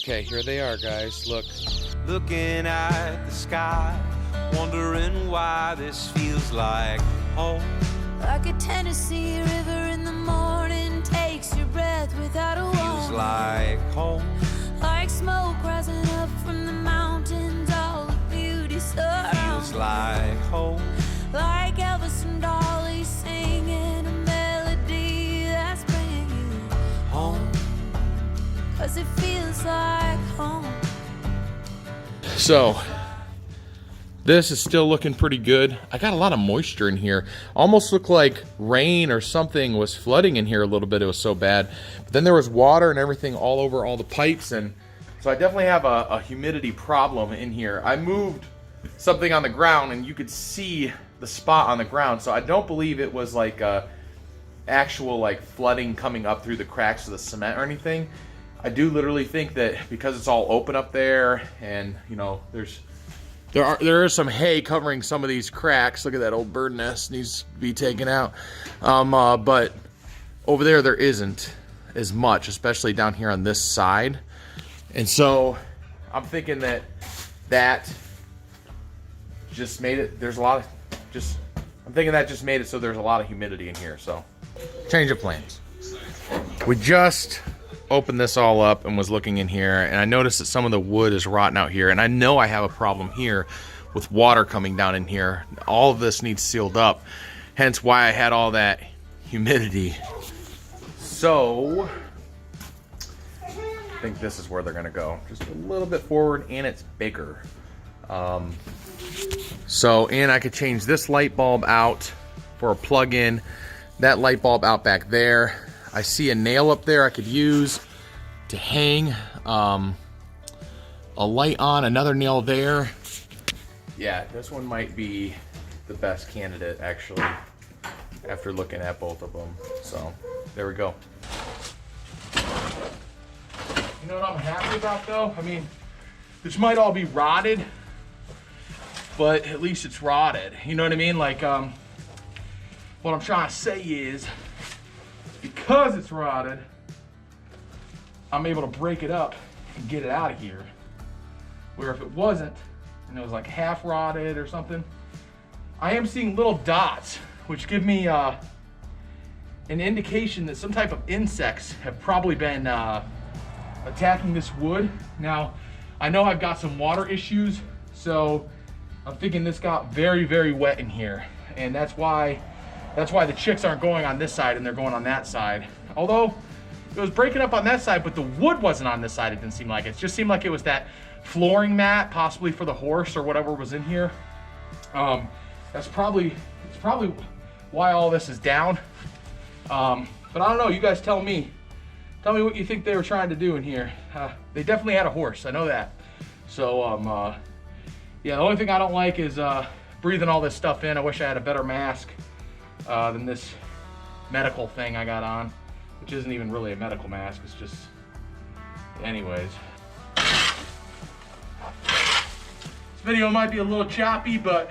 Okay, here they are, guys. Look. Looking at the sky, wondering why this feels like home. Like a Tennessee river in the morning takes your breath without a warning. Feels like home. Like smoke rising up from the mountains, all the beauty surrounds. Feels like home. Like Elvis and Dolly singing a melody that's bringing you home. 'Cause it feels like home. So, this is still looking pretty good. I got a lot of moisture in here. Almost looked like rain or something was flooding in here a little bit. It was so bad. But then there was water and everything all over all the pipes. And so I definitely have a humidity problem in here. I moved something on the ground and you could see the spot on the ground. So I don't believe it was like actual like flooding coming up through the cracks of the cement or anything. I do literally think that because it's all open up there and, you know, there is some hay covering some of these cracks. Look at that old bird nest, needs to be taken out. But over there isn't as much, especially down here on this side. And so I'm thinking that just made it, I'm thinking that just made it so there's a lot of humidity in here. So change of plans. We just opened this all up and was looking in here, and I noticed that some of the wood is rotten out here, and I know I have a problem here with water coming down in here. All of this needs sealed up, hence why I had all that humidity. So I think this is where they're gonna go, just a little bit forward, and it's bigger. And I could change this light bulb out for a plug-in, that light bulb out back there. I see a nail up there I could use to hang a light on, another nail there. Yeah, this one might be the best candidate actually after looking at both of them. So there we go. You know what I'm happy about though? I mean, this might all be rotted, but at least it's rotted. You know what I mean? Like, what I'm trying to say is, because it's rotted, I'm able to break it up and get it out of here. Where if it wasn't, and it was like half rotted or something, I am seeing little dots, which give me an indication that some type of insects have probably been attacking this wood. Now, I know I've got some water issues, so I'm thinking this got very, very wet in here. And that's why the chicks aren't going on this side and they're going on that side. Although it was breaking up on that side, but the wood wasn't on this side, it didn't seem like. It just seemed like it was that flooring mat, possibly for the horse or whatever was in here. It's probably why all this is down. But I don't know, you guys tell me. Tell me what you think they were trying to do in here. They definitely had a horse, I know that. So, yeah, the only thing I don't like is breathing all this stuff in. I wish I had a better mask than this medical thing I got on, which isn't even really a medical mask, it's just, anyways. This video might be a little choppy, but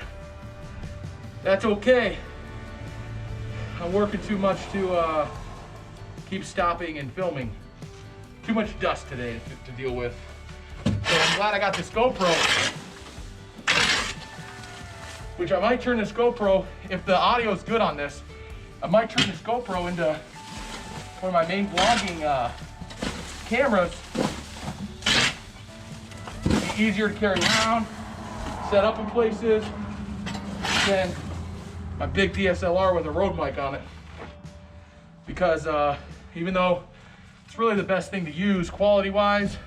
that's okay. I'm working too much to keep stopping and filming. Too much dust today to deal with. So I'm glad I got this GoPro, which I might turn this GoPro, if the audio is good on this, I might turn this GoPro into one of my main vlogging cameras. It'd be easier to carry around, set up in places, than my big DSLR with a Rhode mic on it. Because even though it's really the best thing to use quality-wise,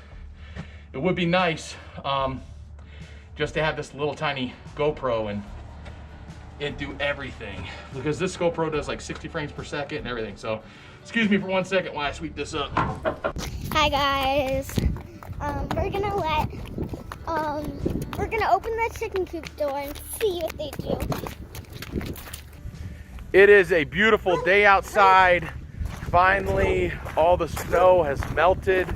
it would be nice just to have this little tiny GoPro and it do everything, because this GoPro does like 60 frames per second and everything. So excuse me for 1 second while I sweep this up. Hi guys, we're gonna open the chicken coop door and see what they do. It is a beautiful day outside. Finally, all the snow has melted,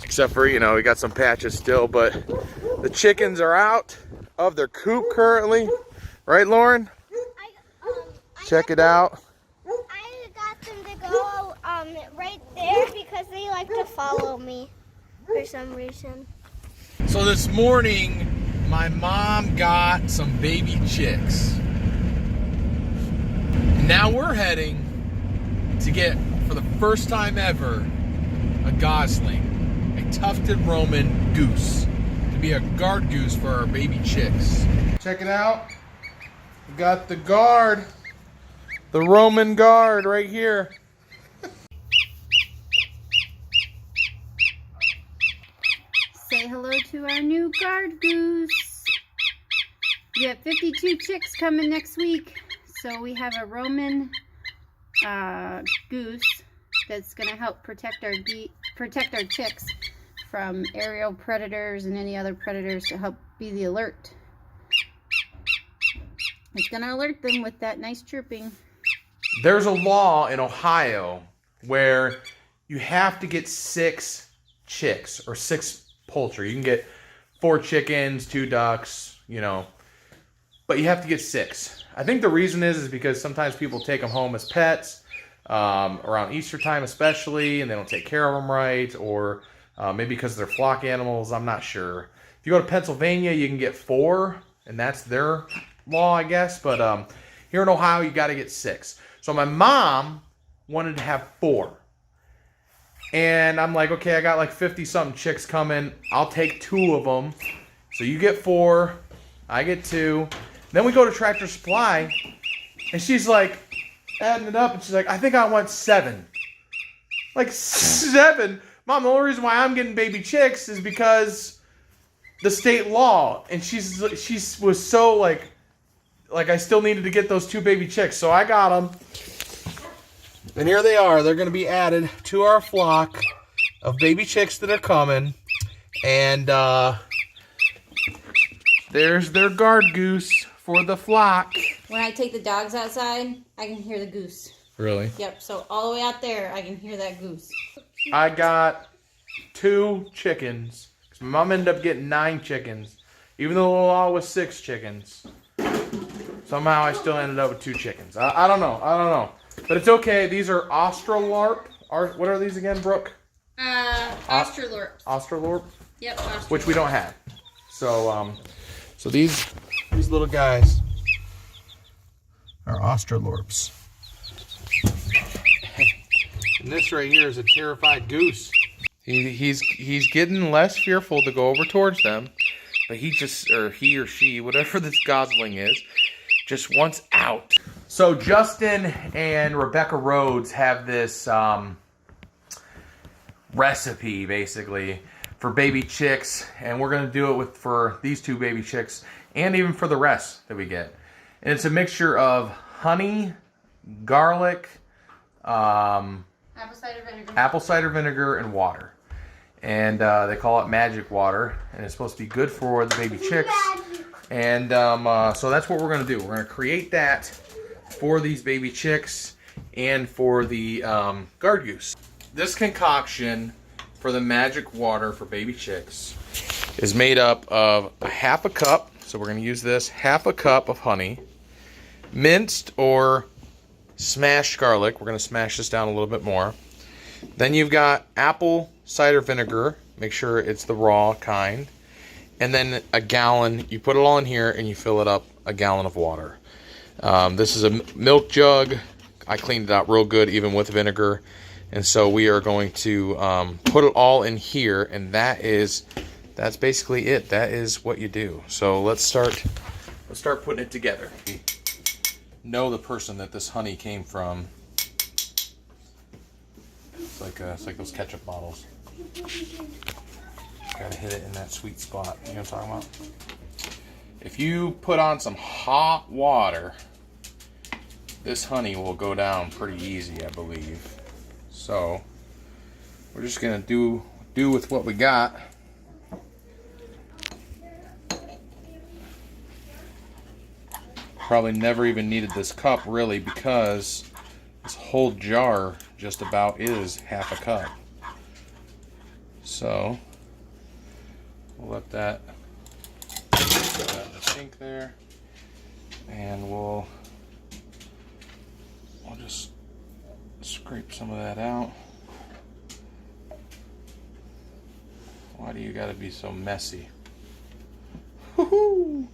except for, you know, we got some patches still, but the chickens are out of their coop currently. Right, Lauren? Check it out. I got them to go right there because they like to follow me. for some reason. So this morning, my mom got some baby chicks. And now we're heading to get, for the first time ever, a Gosling, a tufted Roman goose, to be a guard goose for our baby chicks. Check it out. We got the guard, the Roman guard right here. Say hello to our new guard goose. We have 52 chicks coming next week. So we have a Roman goose that's going to help protect our chicks from aerial predators and any other predators, to help be the alert. It's going to alert them with that nice chirping. There's a law in Ohio where you have to get 6 chicks or 6 poultry. You can get 4 chickens, 2 ducks, but you have to get 6. I think the reason is because sometimes people take them home as pets, around Easter time especially, and they don't take care of them right, or maybe because they're flock animals. I'm not sure. If you go to Pennsylvania, you can get 4, and that's their law, I guess. But here in Ohio, you got to get 6. So my mom wanted to have 4. And I'm like, okay, I got like 50-something chicks coming. I'll take 2 of them. So you get 4, I get 2. Then we go to Tractor Supply, and she's like adding it up, and she's like, I think I want 7. Like 7? Mom, the only reason why I'm getting baby chicks is because the state law. And she was so like I still needed to get those 2 baby chicks. So I got them. And here they are. They're going to be added to our flock of baby chicks that are coming. And there's their guard goose for the flock. When I take the dogs outside, I can hear the goose. Really? Yep, so all the way out there, I can hear that goose. I got 2 chickens. My mom ended up getting 9 chickens. Even though the law was 6 chickens. Somehow I still ended up with 2 chickens. I don't know. But it's okay. These are Australorp. What are these again, Brooke? Australorps. Australorp? Yep, Australorps. Which we don't have. So these little guys are Australorps. And this right here is a terrified goose. He's getting less fearful to go over towards them, but he or she, whatever this Gosling is, just wants out. So Justin and Rebecca Rhodes have this recipe basically for baby chicks, and we're gonna do it for these 2 baby chicks, and even for the rest that we get. And it's a mixture of honey, garlic, apple cider vinegar, and water. And they call it magic water, and it's supposed to be good for the baby chicks. And so that's what we're going to do. We're going to create that for these baby chicks and for the guard goose. This concoction for the magic water for baby chicks is made up of a 1/2 cup. So we're going to use this 1/2 cup of honey, minced or smashed garlic. We're going to smash this down a little bit more. Then you've got apple cider vinegar. Make sure it's the raw kind. And then a gallon. You put it all in here and you fill it up a gallon of water. This is a milk jug. I cleaned it out real good, even with vinegar. And so we are going to put it all in here, and that's basically it. That is what you do. So let's start putting it together. Know the person that this honey came from. It's like those ketchup bottles. Gotta hit it in that sweet spot. You know what I'm talking about? If you put on some hot water, this honey will go down pretty easy, I believe. So we're just gonna do with what we got. Probably never even needed this cup really, because this whole jar just about is 1/2 cup. So we'll let that put that in the sink there, and we'll just scrape some of that out. Why do you gotta be so messy? Woohoo!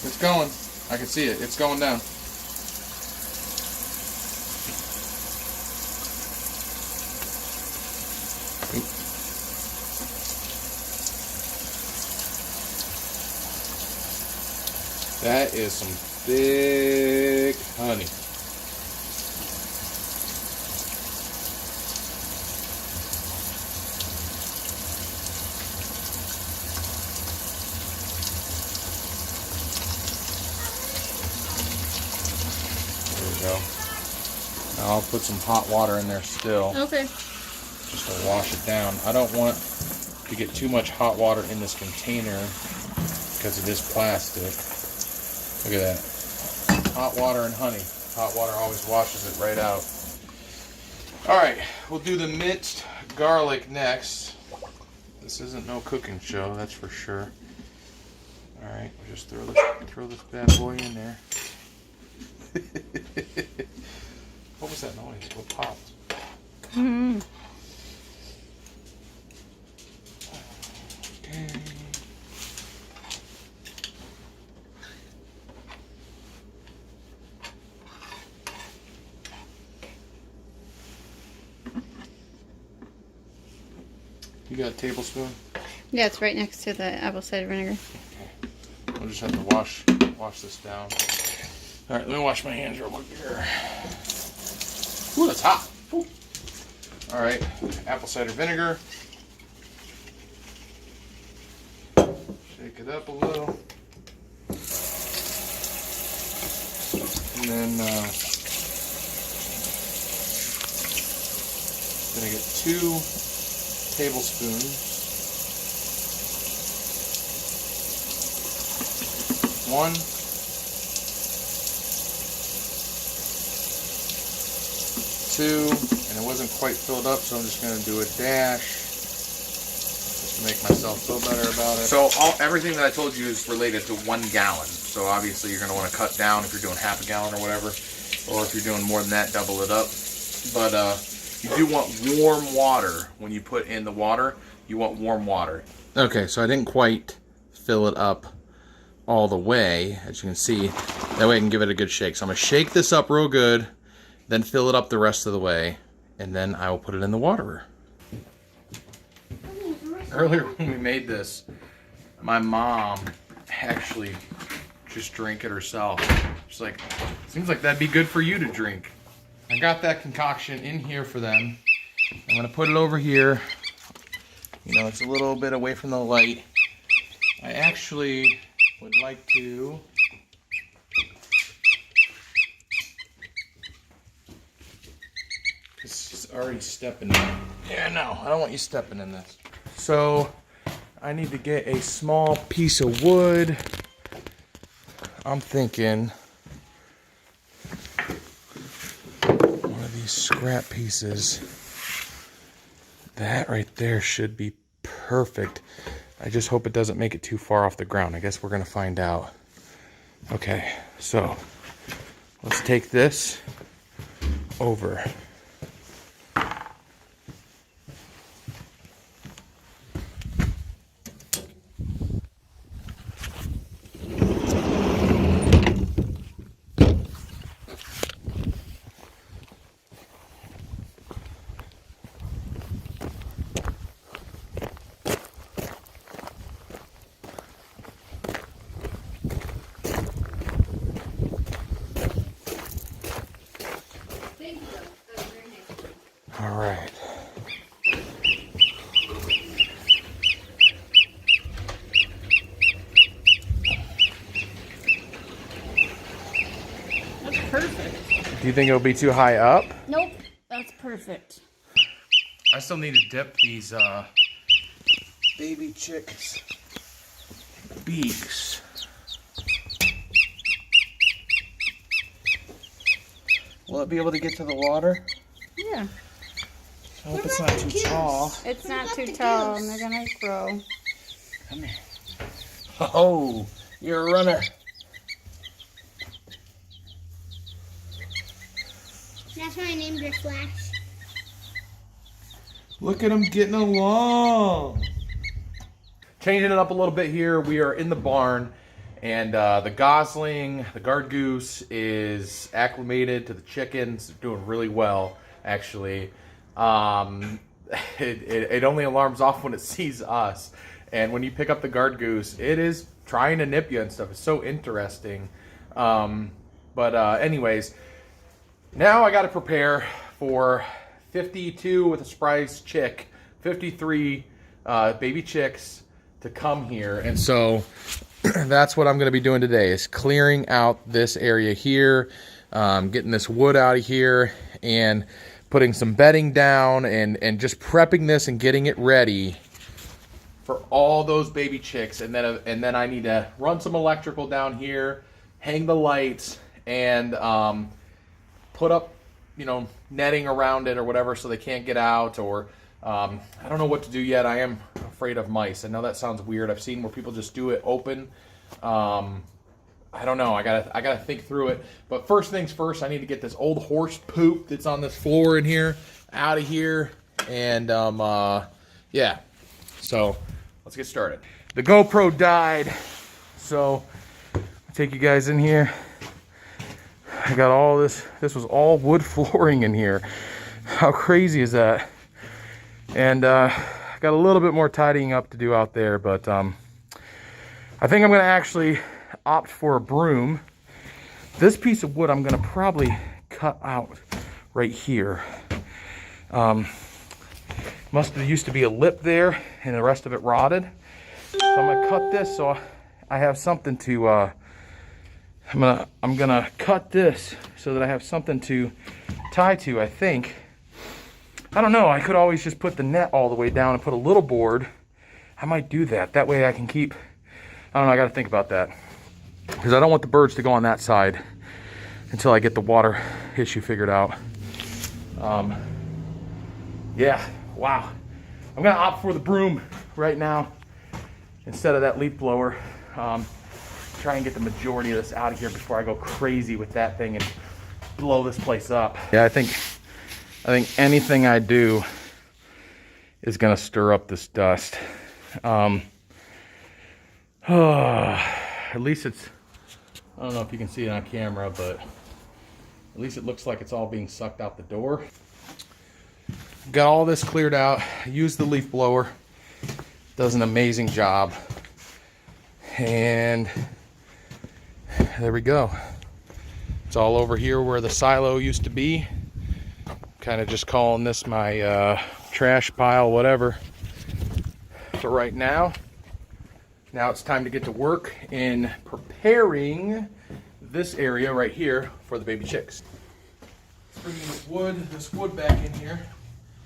It's going. I can see it. It's going down. That is some thick honey. There we go. Now I'll put some hot water in there still. Okay. Just to wash it down. I don't want to get too much hot water in this container because it is plastic. Look at that. Hot water and honey. Hot water always washes it right out. Alright, we'll do the minced garlic next. This isn't no cooking show, that's for sure. Alright, we'll just throw this bad boy in there. What was that noise? What popped? Mm-hmm. Okay. You got a tablespoon? Yeah, it's right next to the apple cider vinegar. Okay. I'll just have to wash this down. All right, let me wash my hands real quick here. Ooh, that's hot. Ooh. All right, apple cider vinegar. Shake it up a little. And then gonna get 2 tablespoons. 1. 2, and it wasn't quite filled up, so I'm just going to do a dash just to make myself feel better about it. So everything that I told you is related to 1 gallon. So obviously you're going to want to cut down if you're doing half a gallon or whatever, or if you're doing more than that, double it up. But you do want warm water when you put in the water. You want warm water. Okay, so I didn't quite fill it up all the way, as you can see. That way I can give it a good shake. So I'm going to shake this up real good, then fill it up the rest of the way, and then I will put it in the waterer. Earlier when we made this, my mom actually just drank it herself. She's like, seems like that'd be good for you to drink. I got that concoction in here for them. I'm gonna put it over here. You know, it's a little bit away from the light. I actually would like to It's already stepping in. Yeah, no, I don't want you stepping in this. So I need to get a small piece of wood. I'm thinking one of these scrap pieces. That right there should be perfect. I just hope it doesn't make it too far off the ground. I guess we're gonna find out. Okay, so let's take this over. All right. That's perfect. Do you think it'll be too high up? Nope, that's perfect. I still need to dip these baby chicks' beaks. Will it be able to get to the water? Yeah. I hope it's not too tall. It's not too tall and they're gonna grow. Come here. Oh, you're a runner. That's why I named her Flash. Look at them getting along. Changing it up a little bit here. We are in the barn, and the Gosling, the guard goose, is acclimated to the chickens. They're doing really well, actually. It only alarms off when it sees us. And when you pick up the guard goose, it is trying to nip you and stuff. It's so interesting. Anyways, now I got to prepare for 52 with a surprise chick, 53 baby chicks to come here. And so that's what I'm going to be doing today, is clearing out this area here, getting this wood out of here, and putting some bedding down, and just prepping this and getting it ready for all those baby chicks. And then I need to run some electrical down here, hang the lights, and put up, you know, netting around it or whatever so they can't get out. Or I don't know what to do yet. I am afraid of mice. I know that sounds weird. I've seen where people just do it open. I don't know. I gotta think through it. But first things first, I need to get this old horse poop that's on this floor in here out of here. And yeah. So let's get started. The GoPro died, so I'll take you guys in here. I got all this. This was all wood flooring in here. How crazy is that? And I got a little bit more tidying up to do out there, but I think I'm gonna actually opt for a broom. This piece of wood I'm gonna probably cut out right here. Must have used to be a lip there, and the rest of it rotted. So I'm gonna cut this so I have something to. I'm gonna cut this so that I have something to tie to. I think. I don't know. I could always just put the net all the way down and put a little board. I might do that. That way I can keep. I don't know. I got to think about that, because I don't want the birds to go on that side until I get the water issue figured out. Yeah. Wow. I'm gonna opt for the broom right now instead of that leaf blower. Try and get the majority of this out of here before I go crazy with that thing and blow this place up. Yeah, I think anything I do is gonna stir up this dust. At least it's, I don't know if you can see it on camera, but at least it looks like it's all being sucked out the door. Got all this cleared out. Used the leaf blower. Does an amazing job. And there we go. It's all over here where the silo used to be. Kind of just calling this my trash pile, whatever, for right now. Now it's time to get to work in preparing this area right here for the baby chicks. Let's bring this wood back in here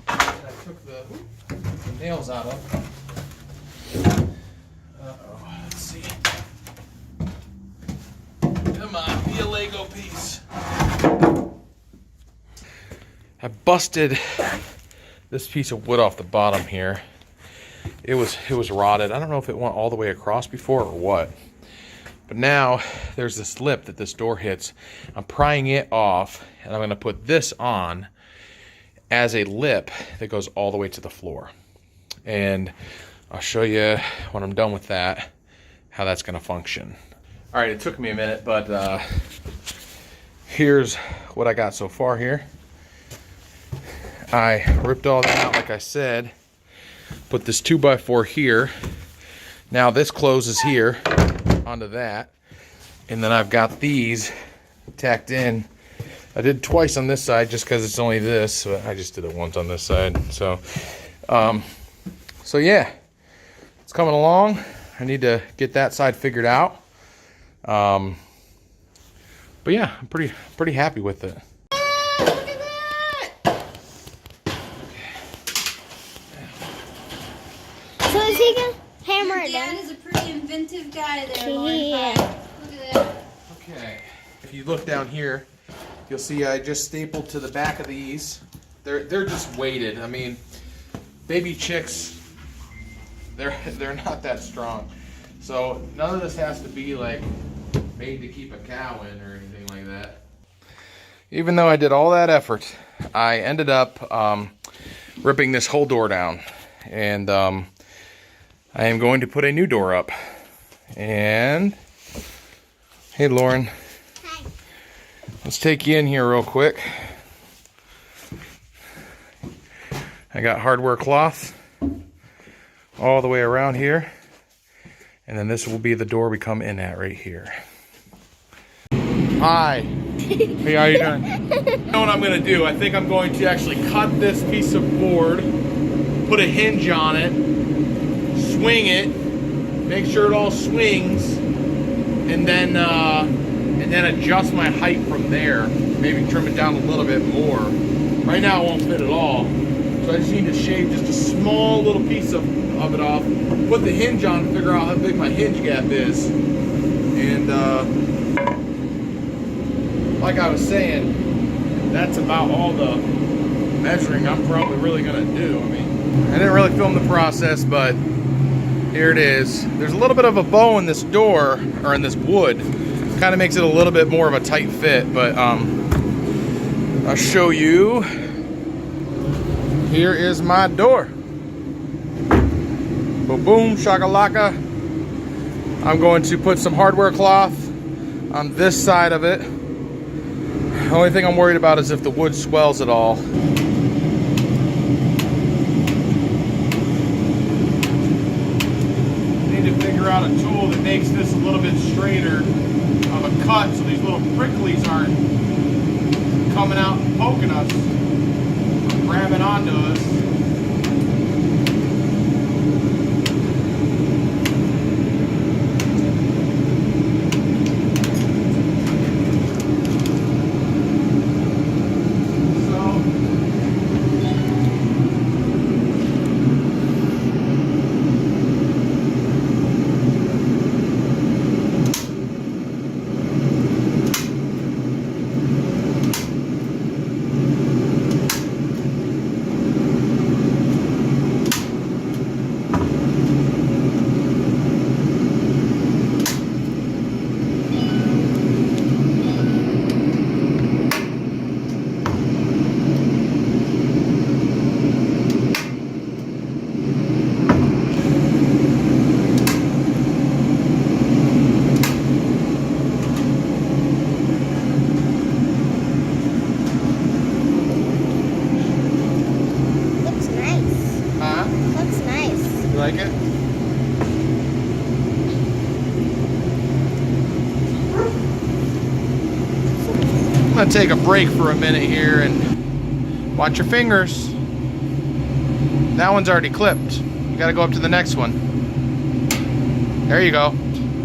that I took the nails out of. Uh-oh, let's see. Come on, be a Lego piece. I busted this piece of wood off the bottom here. It was rotted. I don't know if it went all the way across before or what. But now there's this lip that this door hits. I'm prying it off, and I'm going to put this on as a lip that goes all the way to the floor. And I'll show you when I'm done with that how that's going to function. All right, it took me a minute, but here's what I got so far here. I ripped all that out like I said. Put this 2x4 here. Now this closes here onto that. And then I've got these tacked in. I did twice on this side just because it's only this. So I just did it once on this side. So yeah, it's coming along. I need to get that side figured out. But yeah, I'm pretty happy with it. So is he gonna hammer it Dad in? is a pretty inventive guy there, Yeah. Look at that. Okay, if you look down here, you'll see I just stapled to the back of these. They're just weighted. I mean, baby chicks, they're not that strong. So none of this has to be like made to keep a cow in or anything like that. Even though I did all that effort, I ended up ripping this whole door down. And I am going to put a new door up. And hey, Lauren. Hi. Let's take you in here real quick. I got hardware cloth all the way around here. And then this will be the door we come in at right here. Hi. Hey, how you doing? You know what I'm going to do? I think I'm going to actually cut this piece of board, put a hinge on it, swing it, make sure it all swings, and then adjust my height from there. Maybe trim it down a little bit more. Right now it won't fit at all. So I just need to shave just a small little piece of it off, put the hinge on to figure out how big my hinge gap is. And like I was saying, that's about all the measuring I'm probably really gonna do. I mean, I didn't really film the process, but here it is. There's a little bit of a bow in this door, or in this wood. Kind of makes it a little bit more of a tight fit, but I'll show you. Here is my door. Boom, shakalaka. I'm going to put some hardware cloth on this side of it. The only thing I'm worried about is if the wood swells at all. Need to figure out a tool that makes this a little bit straighter of a cut so these little pricklies aren't coming out and poking us, grabbing onto us. Like it? I'm gonna take a break for a minute here and watch your fingers. That one's already clipped. You gotta go up to the next one. There you go.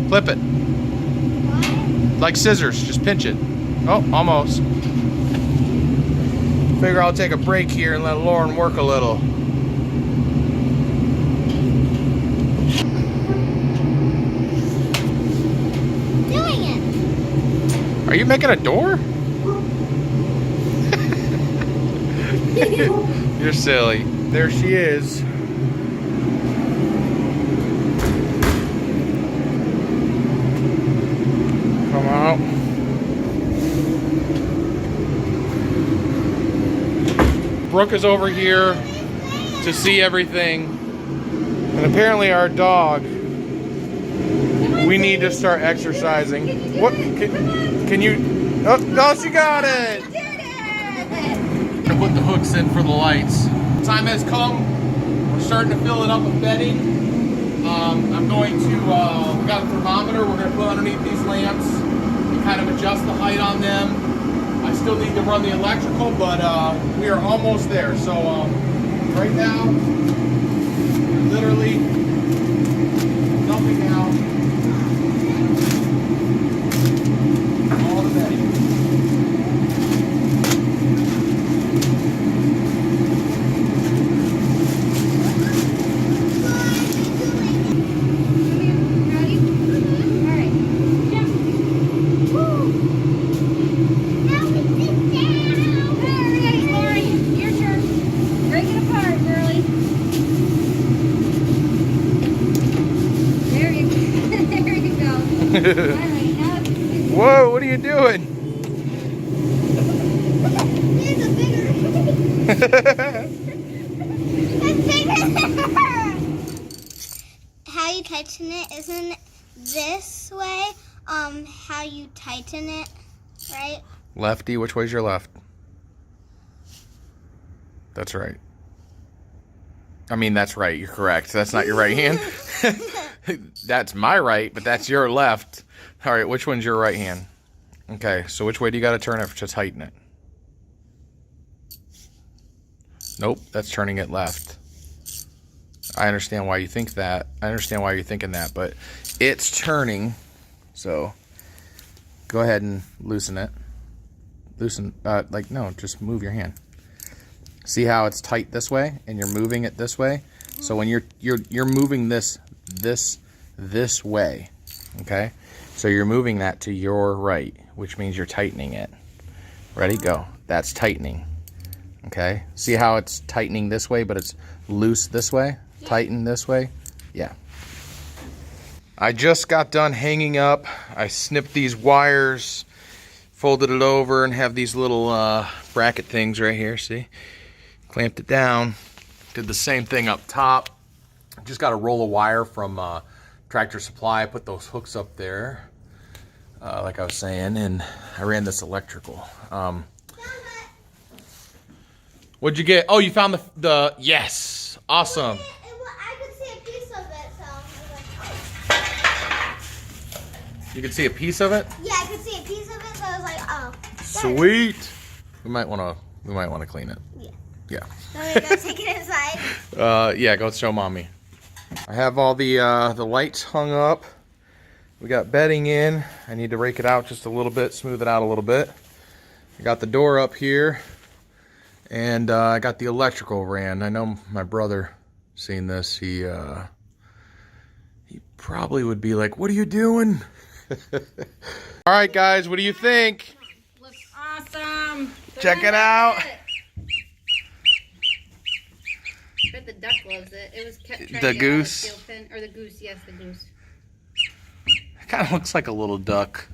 Clip it. Like scissors, just pinch it. Oh, almost. Figure I'll take a break here and let Lauren work a little. Are you making a door? You're silly. There she is. Come out. Brooke is over here to see everything. And apparently our dog, we need to start exercising. What? Can you? Oh, no, she got it! Did it! I'm gonna put the hooks in for the lights. Time has come. We're starting to fill it up with bedding. I'm going to, we got a thermometer we're gonna put underneath these lamps and kind of adjust the height on them. I still need to run the electrical, but we are almost there. So right now, literally dumping out all the bedding. Ready? All right. Jump. Woo. Now we sit down. All right, Lori, your turn. Break it apart, girlie. There you go. There you go. Finally, now it's Whoa, what are you doing? Here's a bigger. How you tighten it isn't this way. How you tighten it, right? Lefty, which way's your left? That's right. I mean, that's right. You're correct. That's not your right hand. That's my right, but that's your left. All right, which one's your right hand? Okay, so which way do you got to turn it to tighten it? Nope, that's turning it left. I understand why you think that. I understand why you're thinking that, but it's turning. So go ahead and loosen it. Loosen, no, just move your hand. See how it's tight this way, and you're moving it this way. So when you're moving this way, okay? So you're moving that to your right, which means you're tightening it. Ready? Go. That's tightening. Okay? See how it's tightening this way, but it's loose this way? Tighten this way? Yeah. I just got done hanging up. I snipped these wires, folded it over, and have these little bracket things right here, see? Clamped it down. Did the same thing up top. Just got a roll of wire from Tractor Supply. I put those hooks up there, like I was saying, and I ran this electrical. What'd you get? Oh, you found the yes. Awesome. I could see a piece of it, so You could see a piece of it? yeah, I could see a piece of it, so I was like, oh. Sweet. We might want to clean it. Yeah. Yeah. Let me go take it inside. Yeah, go show mommy. I have all the lights hung up. We got bedding in. I need to rake it out just a little bit, smooth it out a little bit. I got the door up here, and I got the electrical ran. I know my brother seen this. He probably would be like, "What are you doing?" All right, guys, what do you think? Looks awesome. Check it out. I bet the duck loves it. It was kept trying The to goose? steel pin, or the goose, yes, the goose. It kind of looks like a little duck.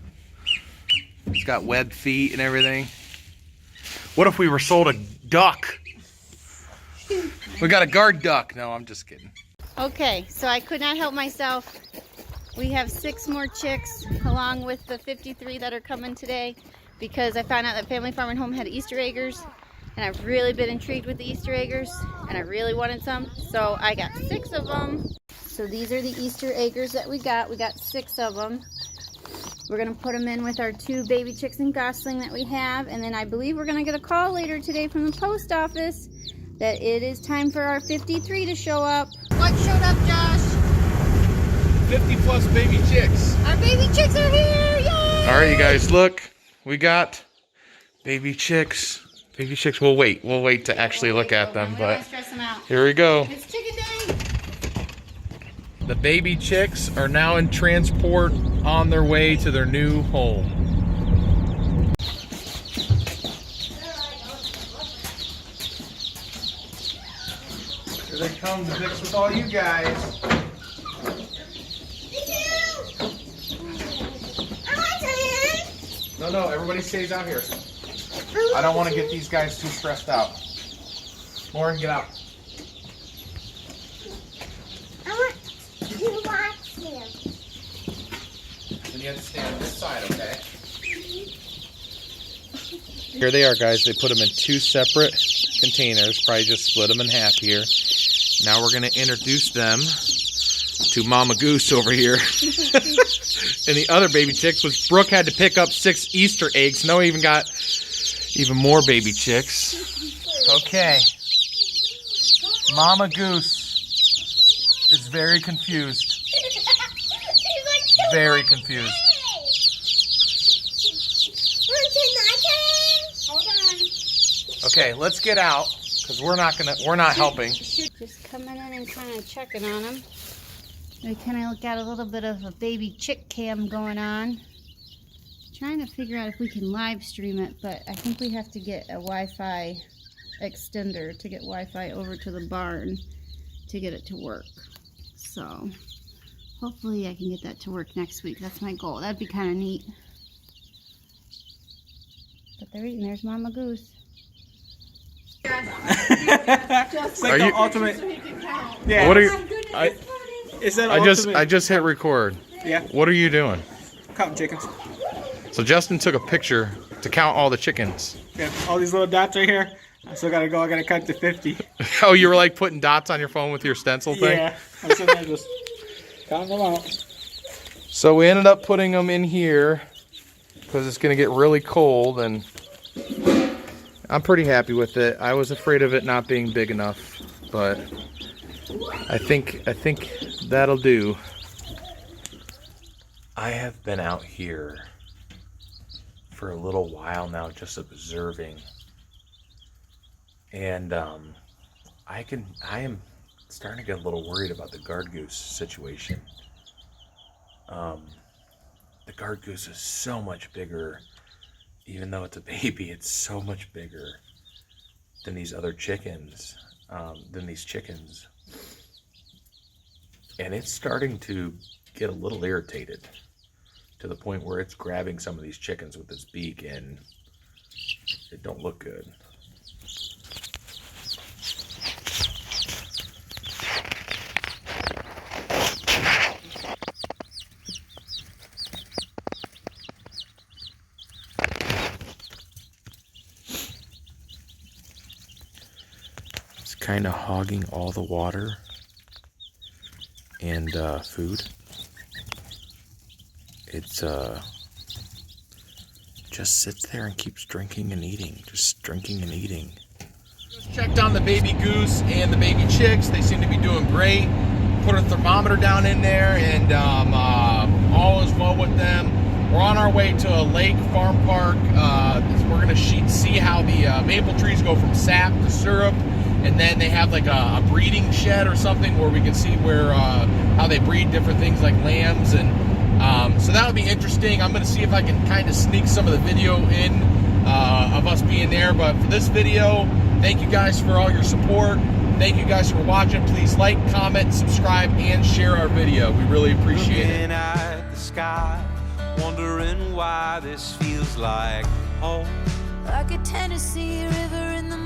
It's got webbed feet and everything. What if we were sold a duck? We got a guard duck. No, I'm just kidding. Okay, so I could not help myself. We have 6 more chicks along with the 53 that are coming today because I found out that Family Farm and Home had Easter eggers, and I've really been intrigued with the Easter eggers, and I really wanted some, so I got 6 of them. So these are the Easter eggers that we got. We got 6 of them. We're going to put them in with our 2 baby chicks and Gosling that we have, and then I believe we're going to get a call later today from the post office that it is time for our 53 to show up. What showed up, Josh? 50 plus baby chicks. Our baby chicks are here! Yay! All right, you guys, look. We got baby chicks. Baby chicks. We'll wait to actually look at them, We don't wanna but stress them out. here we go. It's chicken day! The baby chicks are now in transport on their way to their new home. Here they come to mix with all you guys. No, everybody stays out here. I don't want to get these guys too stressed out. Lauren, get out. I want to watch him. Then you have to stay on this side, okay? Here they are, guys. They put them in 2 separate containers. Probably just split them in half here. Now we're going to introduce them to Mama Goose over here. And the other baby chicks, which Brooke had to pick up 6 Easter eggs. Noah even got even more baby chicks. Okay. Mama Goose is very confused. Very confused. Hold on. Okay, let's get out because we're not helping. Just coming in and kind of checking on them. We kind of got a little bit of a baby chick cam going on. Trying to figure out if we can live stream it, but I think we have to get a Wi-Fi extender to get Wi-Fi over to the barn to get it to work. So hopefully I can get that to work next week. That's my goal. That'd be kind of neat. But they're eating. There's Mama Goose. It's like Are the you- ultimate. Yeah. What are you? It's that I ultimate. just hit record. Yeah. What are you doing? Counting chickens. So Justin took a picture to count all the chickens. Yeah. All these little dots right here. I still gotta go. I gotta count to 50. Oh, you were like putting dots on your phone with your stencil thing? Yeah. I'm sitting there just counting them out. So we ended up putting them in here because it's going to get really cold, and I'm pretty happy with it. I was afraid of it not being big enough, but I think that'll do. I have been out here for a little while now, just observing, and I am starting to get a little worried about the guard goose situation. The guard goose is so much bigger, even though it's a baby, it's so much bigger than these other chickens, and it's starting to get a little irritated to the point where it's grabbing some of these chickens with its beak, and it don't look good. Kind of hogging all the water and food. It's just sits there and keeps drinking and eating, just drinking and eating. Just checked on the baby goose and the baby chicks. They seem to be doing great. Put a thermometer down in there, and all is well with them. We're on our way to a lake farm park. We're gonna see how the maple trees go from sap to syrup. And then they have like a breeding shed or something where we can see where how they breed different things like lambs, and so that would be interesting. I'm going to see if I can kind of sneak some of the video in of us being there. But for this video, thank you guys for all your support. Thank you guys for watching. Please like, comment, subscribe, and share our video. We really appreciate it. Looking at the sky, wondering why this feels like home. Like a Tennessee river in the